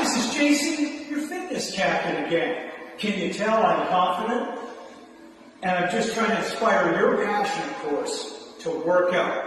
this is Jason, your fitness captain again. Can you tell I'm confident? And I'm just trying to inspire your passion, of course, to work out.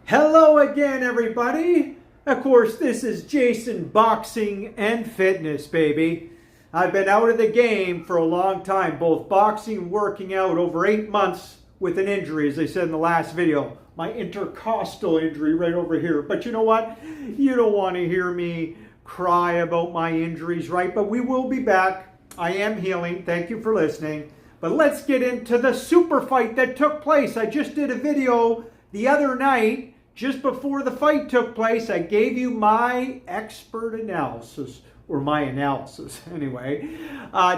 Hello again, everybody. Of course, this is Jason Boxing and Fitness, baby. I've been out of the game for a long time, both boxing and working out, over 8 months with an injury, as I said in the last video. My intercostal injury right over here. But you know what? You don't want to hear me cry about my injuries, right? But we will be back. I am healing. Thank you for listening. But let's get into the super fight that took place. I just did a video the other night. Just before the fight took place, I gave you my expert analysis, or my analysis anyway,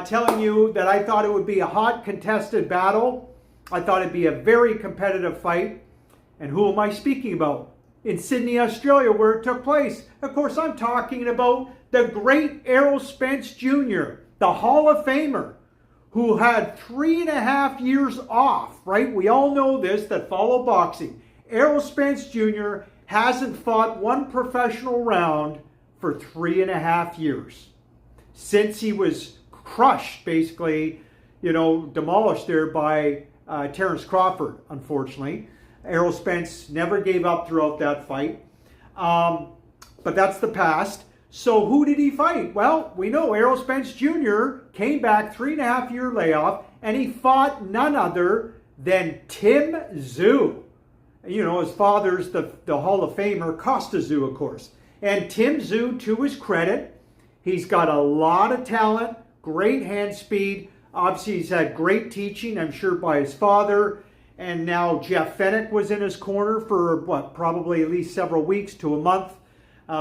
telling you that I thought it would be a hot contested battle. I thought it'd be a very competitive fight. And who am I speaking about? In Sydney, Australia, where it took place. Of course, I'm talking about the great Errol Spence Jr., the Hall of Famer, who had 3.5 years off, right? We all know this that follow boxing. Errol Spence Jr. hasn't fought one professional round for 3.5 years. Since he was crushed, basically, demolished there by Terrence Crawford, unfortunately. Errol Spence never gave up throughout that fight. But that's the past. So who did he fight? Well, we know Errol Spence Jr. came back 3.5 year layoff, and he fought none other than Tszyu. His father's the Hall of Famer, Tszyu, of course. And Tszyu, to his credit, he's got a lot of talent, great hand speed. Obviously, he's had great teaching, I'm sure, by his father. And now Jeff Fennick was in his corner for, probably at least several weeks to a month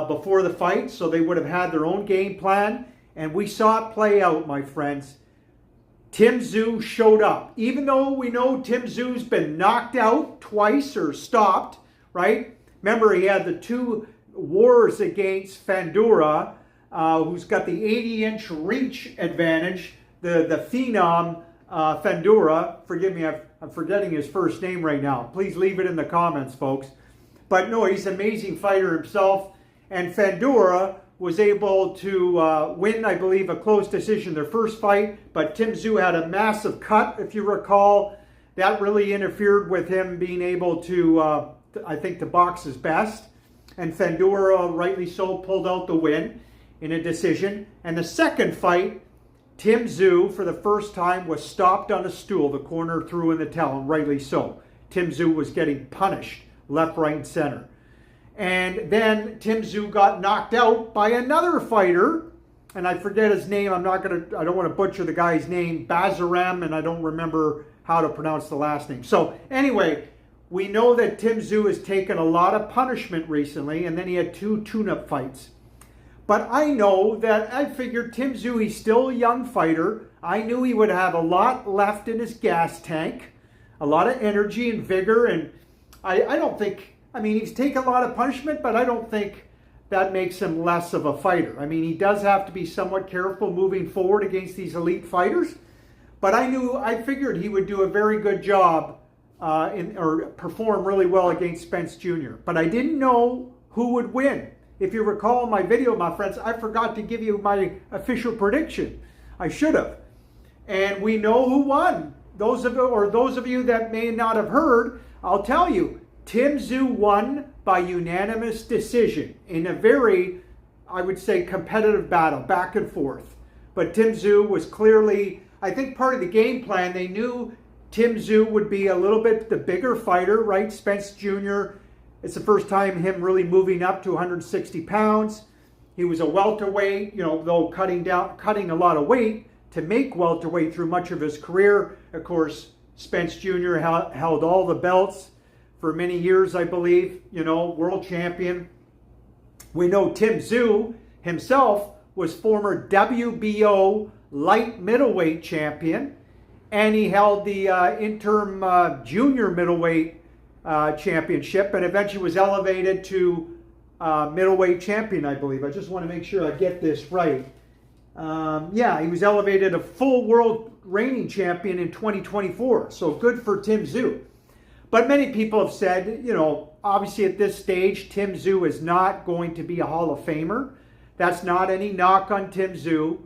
before the fight. So they would have had their own game plan. And we saw it play out, my friends. Tszyu showed up. Even though we know Tszyu's been knocked out twice or stopped, right? Remember, he had the 2 wars against Fandura, who's got the 80-inch reach advantage. The phenom Fandura, forgive me, I'm forgetting his first name right now. Please leave it in the comments, folks. But no, he's an amazing fighter himself. And Fandura was able to win, I believe, a close decision their first fight. But Tszyu had a massive cut, if you recall. That really interfered with him being able to, I think, to box his best. And Fandura, rightly so, pulled out the win in a decision. And the second fight, Tszyu, for the first time, was stopped on a stool. The corner threw in the towel, and rightly so. Tszyu was getting punished left, right, and center. And then Tszyu got knocked out by another fighter, and I forget his name. I don't want to butcher the guy's name, Bazaram, and I don't remember how to pronounce the last name. So anyway, we know that Tszyu has taken a lot of punishment recently, and then he had 2 tune-up fights. But I know that I figured Tszyu, he's still a young fighter. I knew he would have a lot left in his gas tank, a lot of energy and vigor, and I don't think, he's taken a lot of punishment, but I don't think that makes him less of a fighter. He does have to be somewhat careful moving forward against these elite fighters. But I figured he would do a very good job or perform really well against Spence Jr. But I didn't know who would win. If you recall my video, my friends, I forgot to give you my official prediction. I should have. And we know who won. Those of you that may not have heard, I'll tell you. Tszyu won by unanimous decision in a very, I would say, competitive battle, back and forth. But Tszyu was clearly, I think, part of the game plan. They knew Tszyu would be a little bit the bigger fighter, right? Spence Jr., it's the first time him really moving up to 160 pounds. He was a welterweight, though cutting a lot of weight to make welterweight through much of his career. Of course, Spence Jr. held all the belts for many years, I believe, world champion. We know Tszyu himself was former WBO light middleweight champion, and he held the interim junior middleweight championship, and eventually was elevated to middleweight champion, I believe. I just want to make sure I get this right. Yeah, he was elevated a full world reigning champion in 2024. So good for Tszyu. But many people have said, obviously at this stage, Tszyu is not going to be a Hall of Famer. That's not any knock on Tszyu.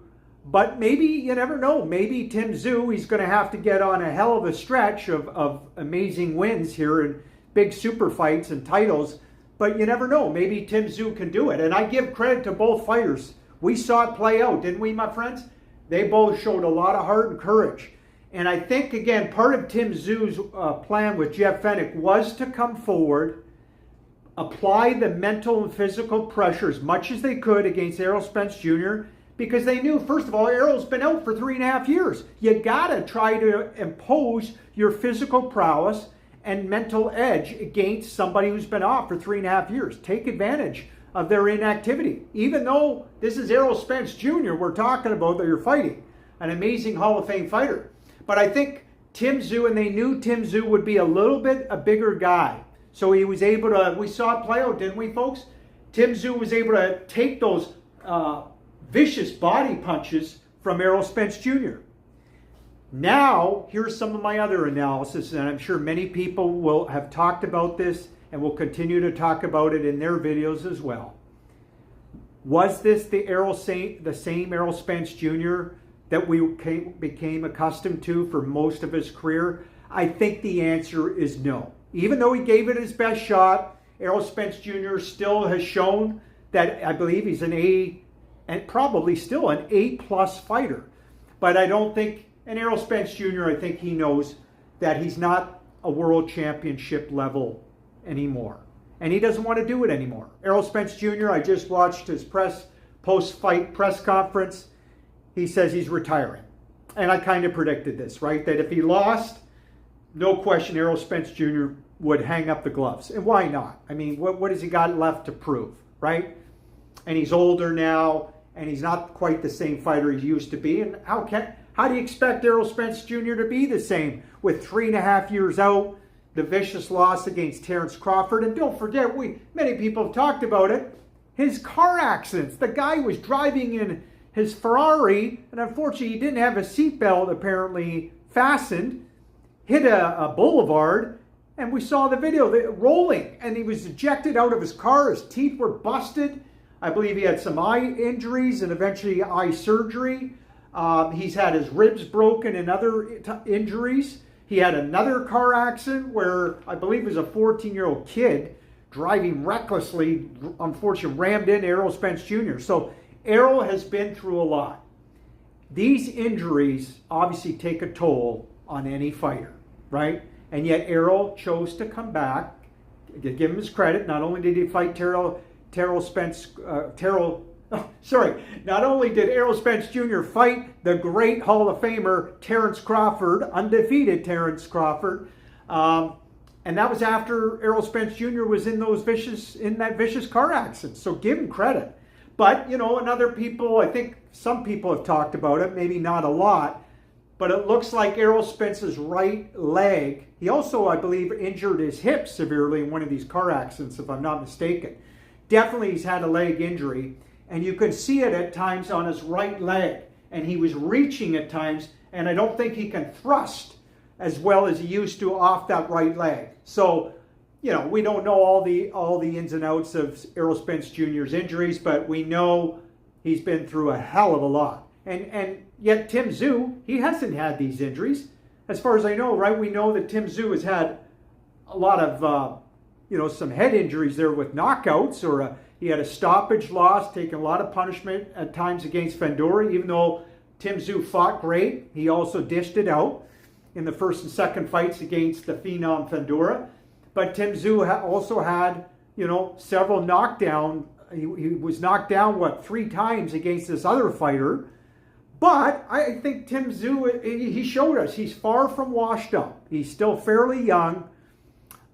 But maybe, you never know, maybe Tszyu, he's going to have to get on a hell of a stretch of amazing wins here and big super fights and titles. But you never know, maybe Tszyu can do it. And I give credit to both fighters. We saw it play out, didn't we, my friends? They both showed a lot of heart and courage. And I think, again, part of Tszyu's plan with Jeff Fenech was to come forward, apply the mental and physical pressure as much as they could against Errol Spence Jr., because they knew, first of all, Errol's been out for 3.5 years. You gotta try to impose your physical prowess and mental edge against somebody who's been off for 3.5 years. Take advantage of their inactivity. Even though this is Errol Spence Jr. we're talking about that you're fighting, an amazing Hall of Fame fighter. But I think Tszyu, and they knew Tszyu would be a little bit a bigger guy. So he was able to, we saw it play out, didn't we, folks? Tszyu was able to take those vicious body punches from Errol Spence Jr. Now, here's some of my other analysis, and I'm sure many people will have talked about this and will continue to talk about it in their videos as well. Was this the same Errol Spence Jr. that we became accustomed to for most of his career? I think the answer is no. Even though he gave it his best shot, Errol Spence Jr. still has shown that I believe he's an A, and probably still an A-plus fighter. But I don't think, and Errol Spence Jr., I think he knows that he's not a world championship level anymore. And he doesn't want to do it anymore. Errol Spence Jr., I just watched his post-fight press conference. He says he's retiring. And I kind of predicted this, right? That if he lost, no question Errol Spence Jr. would hang up the gloves. And why not? I mean, what has he got left to prove, right? And he's older now, and he's not quite the same fighter he used to be. And how do you expect Errol Spence Jr. to be the same with 3.5 years out, the vicious loss against Terrence Crawford? And don't forget, many people have talked about it, his car accidents. The guy was driving in his Ferrari, and unfortunately he didn't have a seatbelt apparently fastened, hit a boulevard, and we saw the video rolling, and he was ejected out of his car. His teeth were busted. I believe he had some eye injuries and eventually eye surgery. He's had his ribs broken and other injuries. He had another car accident where I believe it was a 14-year-old kid driving recklessly, unfortunately rammed into Errol Spence Jr. So Errol has been through a lot. These injuries obviously take a toll on any fighter, right? And yet Errol chose to come back. To give him his credit, not only did he fight not only did Errol Spence Jr. fight the great Hall of Famer Terrence Crawford, undefeated Terrence Crawford, and that was after Errol Spence Jr. was in that vicious car accident. So give him credit. But and other people, I think some people have talked about it, maybe not a lot, but it looks like Errol Spence's right leg, he also, I believe, injured his hip severely in one of these car accidents, if I'm not mistaken. Definitely he's had a leg injury, and you could see it at times on his right leg, and he was reaching at times, and I don't think he can thrust as well as he used to off that right leg. So, we don't know all the ins and outs of Errol Spence Jr.'s injuries, but we know he's been through a hell of a lot. And yet Tszyu, he hasn't had these injuries. As far as I know, right, we know that Tszyu has had a lot of, some head injuries there with knockouts, or he had a stoppage loss, taken a lot of punishment at times against Fundora. Even though Tszyu fought great, he also dished it out in the first and second fights against the phenom Fundora. But Tszyu also had, several knockdown. He was knocked down, 3 times against this other fighter. But I think Tszyu, he showed us he's far from washed up. He's still fairly young.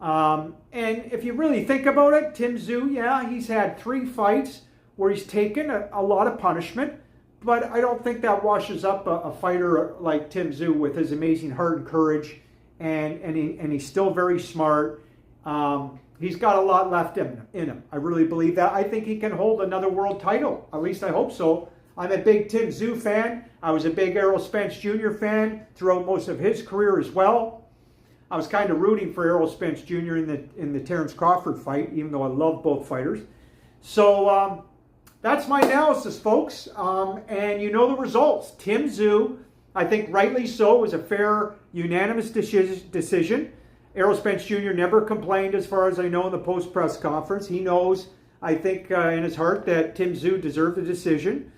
And if you really think about it, Tszyu, yeah, he's had 3 fights where he's taken a lot of punishment. But I don't think that washes up a fighter like Tszyu with his amazing heart and courage. And he's still very smart. He's got a lot left in him. I really believe that. I think he can hold another world title. At least I hope so. I'm a big Tim Tszyu fan. I was a big Errol Spence Jr. fan throughout most of his career as well. I was kind of rooting for Errol Spence Jr. in the Terrence Crawford fight, even though I love both fighters. So that's my analysis, folks. And you know the results. Tim Tszyu, I think rightly so, was a fair, unanimous decision. Errol Spence Jr. never complained, as far as I know, in the post-press conference. He knows, I think, in his heart that Tim Tszyu deserved the decision,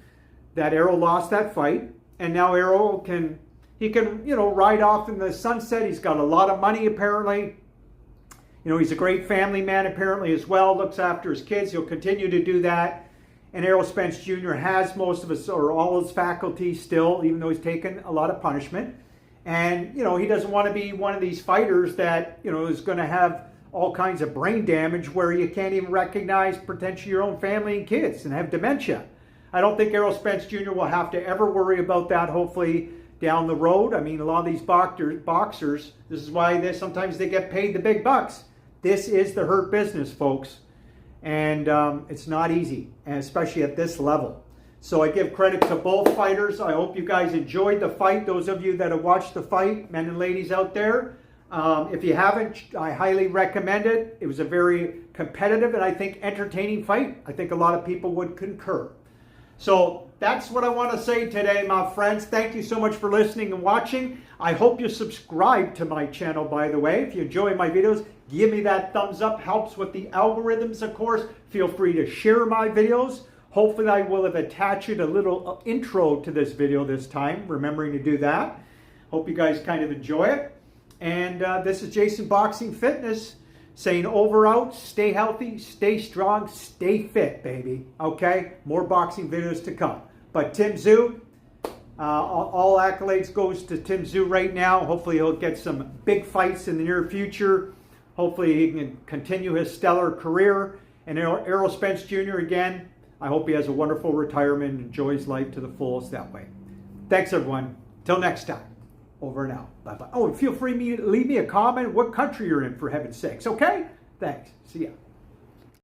that Errol lost that fight, and now Errol can ride off in the sunset. He's got a lot of money, apparently. He's a great family man, apparently, as well. Looks after his kids. He'll continue to do that. And Errol Spence Jr. has most of his, or all his faculties still, even though he's taken a lot of punishment. And, he doesn't want to be one of these fighters that, is going to have all kinds of brain damage where you can't even recognize potentially your own family and kids and have dementia. I don't think Errol Spence Jr. will have to ever worry about that, hopefully, down the road. I mean, a lot of these boxers, this is why sometimes they get paid the big bucks. This is the hurt business, folks. And it's not easy, and especially at this level. So I give credit to both fighters. I hope you guys enjoyed the fight. Those of you that have watched the fight, men and ladies out there, if you haven't, I highly recommend it. It was a very competitive and I think entertaining fight. I think a lot of people would concur. So that's what I want to say today, my friends. Thank you so much for listening and watching. I hope you subscribe to my channel, by the way. If you enjoy my videos, give me that thumbs up. Helps with the algorithms, of course. Feel free to share my videos. Hopefully I will have attached a little intro to this video this time, remembering to do that. Hope you guys kind of enjoy it. And this is Jason Boxing Fitness saying over out, stay healthy, stay strong, stay fit, baby. Okay? More boxing videos to come. But Tim Tszyu, all accolades goes to Tim Tszyu right now. Hopefully he'll get some big fights in the near future. Hopefully he can continue his stellar career. And Errol Spence Jr. again, I hope he has a wonderful retirement and enjoys life to the fullest that way. Thanks, everyone. Till next time. Over and out. Bye-bye. Oh, and feel free to leave me a comment what country you're in, for heaven's sakes. Okay? Thanks. See ya.